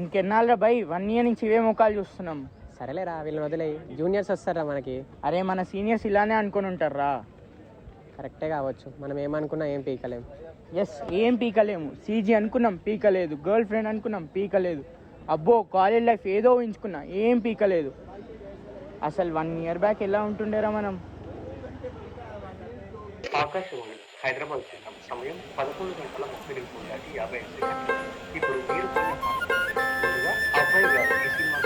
ఇంకెన్నాళ్ళ by 1 year నుంచి ఇవే ముఖాలు చూస్తున్నాం. సరేలేరా వీళ్ళని వదిలే, జూనియర్స్ వస్తారా మనకి. అరే మన సీనియర్స్ ఇలానే అనుకుని ఉంటారా? కరెక్టే కావచ్చు, మనం ఏమనుకున్నా ఏం పీకలేం. ఎస్, ఏం పీకలేము. సీజీ అనుకున్నాం పీకలేదు, గర్ల్ ఫ్రెండ్ అనుకున్నాం పీకలేదు, అబ్బో కాలేజ్ లైఫ్ ఏదో ఊహించుకున్నా ఏం పీకలేదు. అసలు 1 year బ్యాక్ ఎలా ఉంటుండేరా మనం. ఆకాశవాణి హైదరాబాద్ కేంద్రం సమయం 11:30 ఇప్పుడు మీరు అబ్బాయి గారు ఈ సినిమా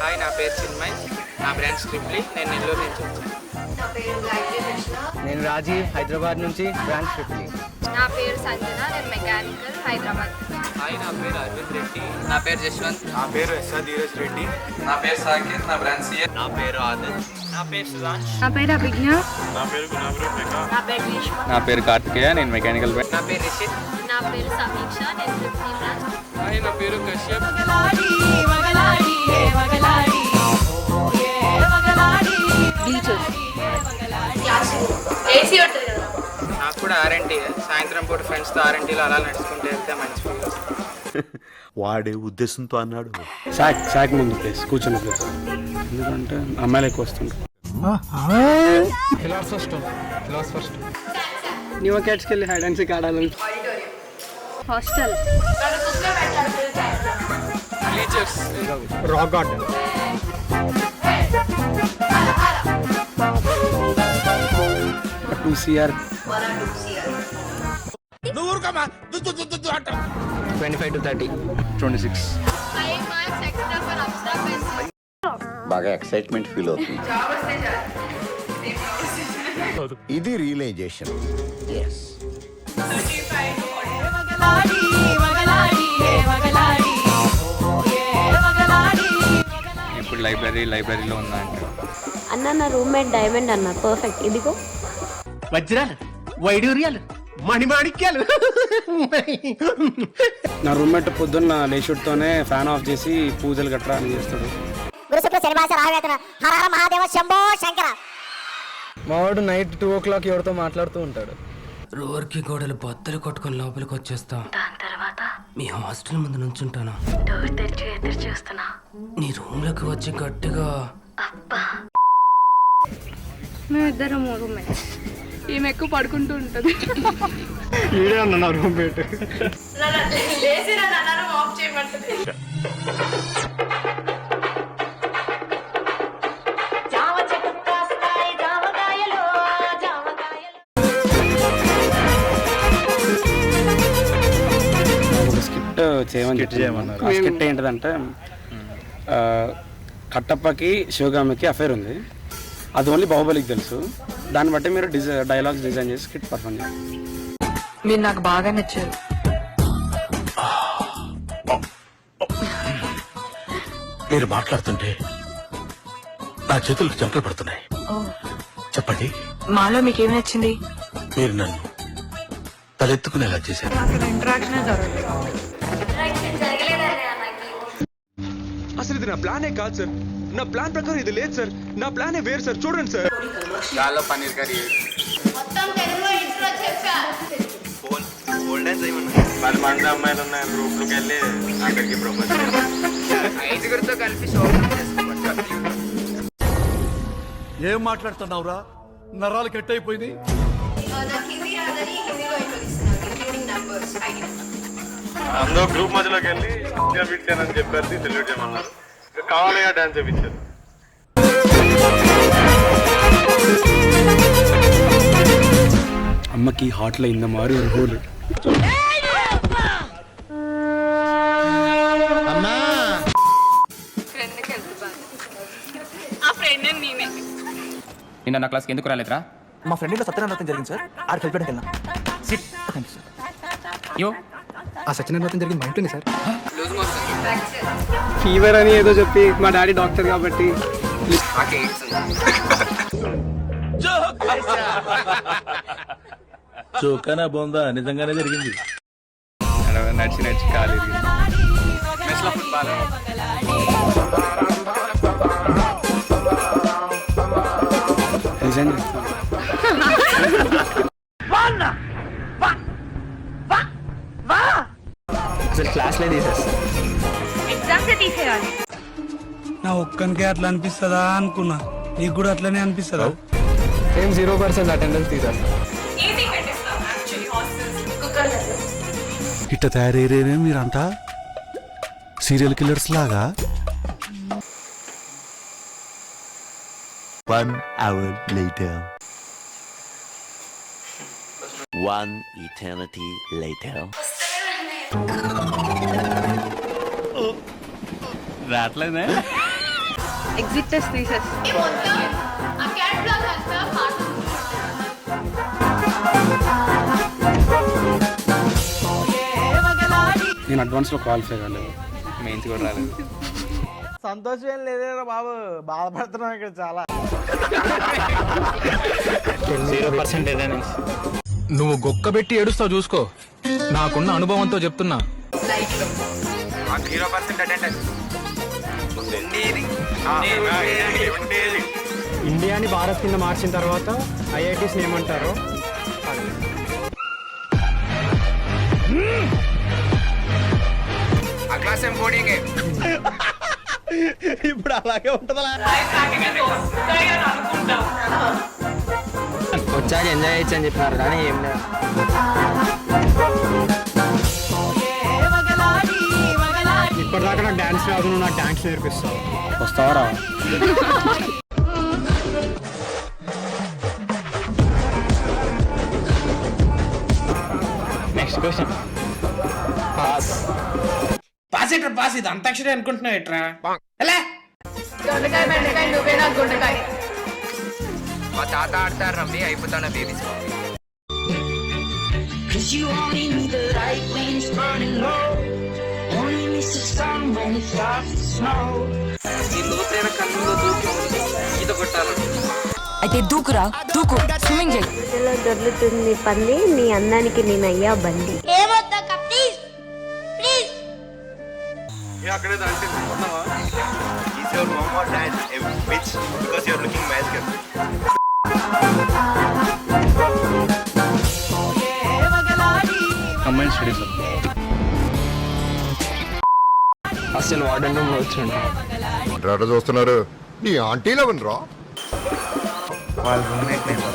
హాయ్, నా పేరు చిన్మయ్, నా బ్రాంచ్ ట్రిప్లీ, నేను నెల్లూరు నుంచి వచ్చాను. నేను రాజీవ్, హైదరాబాద్ నుంచి, బ్రాంచ్ ట్రిప్లీ. నా పేరు సంజన, నేను మెకానికల్, హైదరాబాద్. హాయ్, నా పేరు అరవింద్ రెడ్డి, నా పేరు జశ్వంత్, నా పేరు ఎస్ఆర్ ధీరజ్ రెడ్డి, నా పేరు సాకేత్, నా బ్రాంచ్ సిఎస్, నా పేరు ఆదిత్, నా పేరు సుధాంష్, నా పేరు అభిజ్ఞ, నా పేరు గుణాభిరూపేక, నా పేరు గ్రీష్మ, నా పేరు కార్తికేయ, నేను మెకానికల్. నా పేరు రిషిత్, నా పేరు సమీక్ష, నేను ట్రిప్లీ బ్రాంచ్. హాయ్, నా పేరు కశ్యప్. నాకు కూడా ఆర్ఎన్టీ, సాయంత్రం పూట ఫ్రెండ్స్తో ఆర్ఎన్టీలో అలా నడుచుకుంటూ వెళ్తే మంచి ఫీల్. వాడే ఉద్దేశంతో అన్నాడు. సాక్ ముందు ప్లేస్, కూర్చున్న ప్లేస్, ఎందుకంటే అమ్మాయిలు ఎక్కువ వస్తుంటారు. న్యూ అకాడ్స్కి వెళ్ళి హైడ్ అండ్ సీక్ ఆడాలని. Hostel, rock garden, two CR, 25 to 30, 26. బాగా ఎక్సైట్మెంట్ ఫీల్ అవుతుంది. ఇది రియలైజేషన్. ఇప్పుడు లైబ్రరీలో ఉన్నా అంటే అన్న నా రూమ్మేట్ డైమండ్ అన్న, పర్ఫెక్ట్. ఇదిగో వజ్రాలు, వైడూర్యాలు, మణిమాణిక్యాలు. నా రూమ్మేట్ పొద్దున్న లేచుడుతోనే ఫ్యాన్ ఆఫ్ చేసి పూజలు గట్రా అని చేస్తాడు. మావాడు నైట్ 2 o'clock ఎవరితో మాట్లాడుతూ ఉంటాడు. రోర్కి గోడలు బద్దలు కొట్టుకొని లోపలికి వచ్చేస్తా. దాని తర్వాత మీ హాస్టల్ ముందు నుంచుంటాను. డోర్ తెరిచి ఎదురు చూస్తున్నా. నీ రూమ్ లోకి వచ్చి గట్టిగా అబ్బా, మేమిద్దరం రూమ్మేట్స్. ఈమె ఎక్కువ పడుకుంటూ ఉంటుంది. ఈడే అన్న నా రూమ్మేట్. స్కిట్ చేయమన్నారు. ఆ స్కిట్ ఏంటిదంటే, కట్టప్పకి శివగామికి అఫైర్ ఉంది, అది ఓన్లీ బాహుబలికి తెలుసు. దాన్ని బట్టి మీరు డైలాగ్స్ డిజైన్ చేసి స్కిట్ పర్ఫార్మ్ చేయాలి. మీరు నాకు బాగా నచ్చారు. మీరు మాట్లాడుతుంటే నా చేతులకు చెమటలు పడుతున్నాయి. చెప్పండి, మాలో మీకేం నచ్చింది? మీరు నన్ను తలెత్తుకునేలా చేశారు. అసలు ఇది నా ప్లానే కాదు సార్. నా ప్లాన్ ప్రకారం ఇది లేదు సార్. నా ప్లానే వేరు సార్. చూడండి సార్. దాల్లో పన్నీర్ కర్రీ, మరి మంది అమ్మాయిలు ఉన్నాయి, గ్రూప్లోకి వెళ్ళి అక్కడికి ప్రపోజ్ చేయాలి. 5గురితో కలిపి షో చేసుకోవచ్చు. ఏం మాట్లాడుతున్నావురా? నరాలు కట్ అయిపోయింది. అందరూ గ్రూప్ మధ్యలోకి వెళ్ళి ఇంకా పెట్టానని చెప్పారు, సెల్యూట్ చేయమన్నారు. కావాలిగా డాన్స్ చేయించారు. అమ్మకి హాట్లో ఇంద మారి ఒక హోల్. నిన్న నా క్లాస్కి ఎందుకు రాలేదురా? మా ఫ్రెండ్ ఇంట్లో సత్యనారాయణ జరిగింది సార్, ఆడికి హెల్ప్ చేయడానికి వెళ్ళినా. ఆ సత్యనారాయణ జరిగింది మా ఇంట్లోనే సార్. ఫీవర్ అని ఏదో చెప్పి, మా డాడీ డాక్టర్ కాబట్టి. చోకనా బొందా నిజంగానే జరిగింది. నడిచి కాలు లో ఫుట్బాల్. రిజైన్ అసలు క్లాస్లే తీసేస్తా. ఎగ్జామ్స్ తీసేయాలి. నా ఒక్కనికే అట్లా అనిపిస్తుందా అనుకున్నా, నీకు కూడా అట్లనే అనిపిస్తుందా? సేమ్ 0% అటెండెన్స్ తీసేస్తా. ఇట్ట తయారయ్యేనే మీరంతా సీరియల్ కిల్లర్స్ లాగా. 1 hour later. 1 eternity later. రాట్లేనే. ఎగ్జిట్ టెస్ట్ తీసేసి నేను అడ్వాన్స్లో క్వాలిఫై కాలేదు, మెయిన్స్ కూడా రాలేదు. సంతోషం ఏం లేదేరా బాబు, బాధపడుతున్నాం ఇక్కడ చాలా. 0% అటెండెన్స్. నువ్వు గొక్కబెట్టి ఏడుస్తావు చూసుకో, నాకున్న అనుభవంతో చెప్తున్నా. 0% అటెండెన్స్. ఇండియాని భారత్ కింద మార్చిన తర్వాత ఐఐటీస్ ఏమంటారో ఆ క్లాస్ ఏం కోడింగే. ఇప్పుడు అలాగే ఉంటుందా? వచ్చాక ఎంజాయ్ చేయొచ్చు అని చెప్పినారు కానీ ఏం లేదు. ఇప్పటిదాకా నాకు డాన్స్ రాదు, నువ్వు నాకు డాన్స్ నేర్పిస్తావు. వస్తావా? Next question. పాస్. పాస్ ఎట్రా పాస్, ఇది అంతాక్షరి అనుకుంటున్నావు ఎట్రా? దొండకాయ బెండకాయ నువ్వే నాకు గుండకాయ. మా తాత ఆడతారు రమ్మి, అయిపోతాను బేబీస్. ఈ లోతైన కన్నులో దూకి ఈత కొట్టాలి. అయితే దూకురా, దూకు, స్విమ్మింగ్ చేయి. దొర్లుతుంది పంది, నీ అందానికి నేనయ్యా బండి. అక్కడే దాంట్లో Is your mom or dad a bitch because you're looking magical? Combine studies. అసలు వార్డెన్ రూమ్ వచ్చిండు. రాట చూస్తున్నారు నీ ఆంటీలో వినరా? వాళ్ళ రూమ్మేట్ నేను.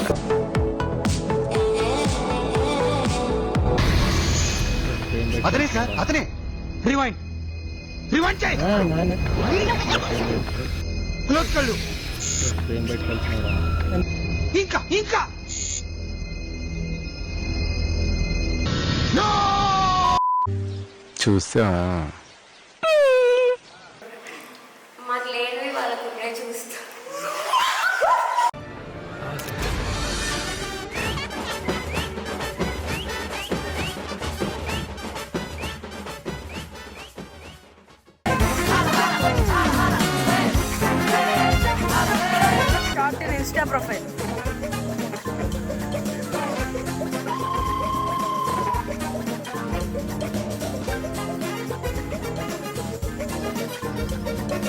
అతనే సార్, అతనే. రివైండ్ రివైండ్ చేయి. క్లోజ్ కళ్ళు. ఇంకా ఇంకా చూసా మాకు లేనివి వాళ్ళకు ఇప్పుడే చూస్తా. Start an Insta profile.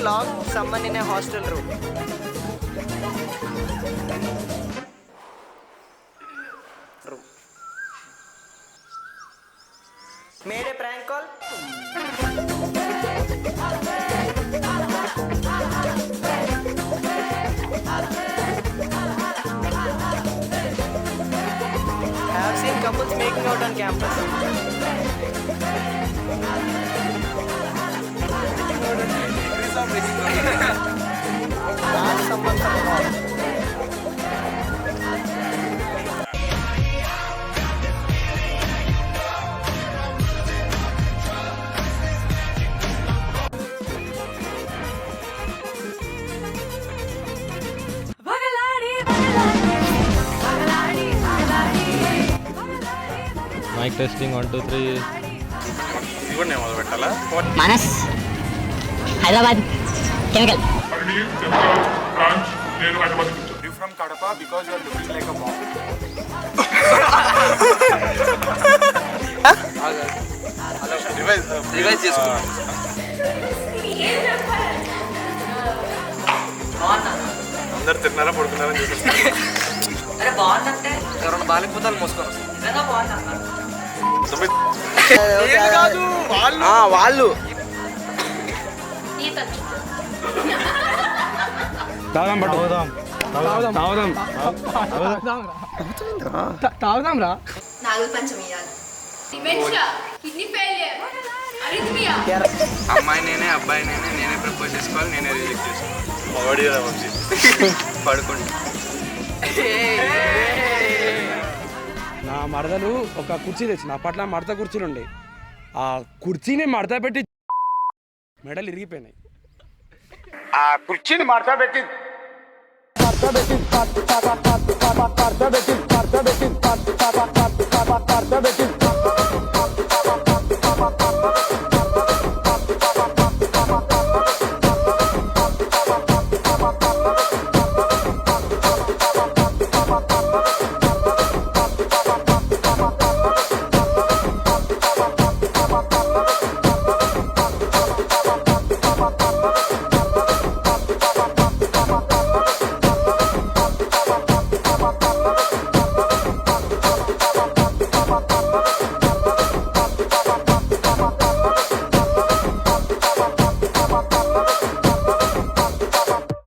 Log someone in a hostel room. Made a prank call. Have seen couples making out on campus. Ask someone for help. Mic testing 1 2 3. ఇవన్నీ మొదలు పెట్టాలా? మనస్ Hyderabad chemical. You from Kadapa because you are looking like a mom. Revise చేసుకో. అందరు తిన్నారా పడుకున్నారని చూపిస్తారు. అరే బాగుందంటే ఎవరైనా బాగాలేకపోతే మోసుకొని వస్తారు. నిజంగా బాగుంది వాళ్ళు తాగుదాం పట్టు తాగుదాం రా. నాగుల పంచమి కిడ్నీ ఫెయిలియర్ అరిథమియా. అమ్మాయి నేనే అబ్బాయి నేనే ప్రపోజ్ చేసుకోవాలి, నేనే రిజెక్ట్ చేసుకోవాలి. పడుకుంటా. నా మరదలు ఒక కుర్చీ తెచ్చింది. అప్పట్లో మడత కుర్చీలు ఉండే. ఆ కుర్చీని మడత పెట్టి మెడలు ఇరిగిపోయినాయి. ఆ కుర్చీని మడత పెట్టి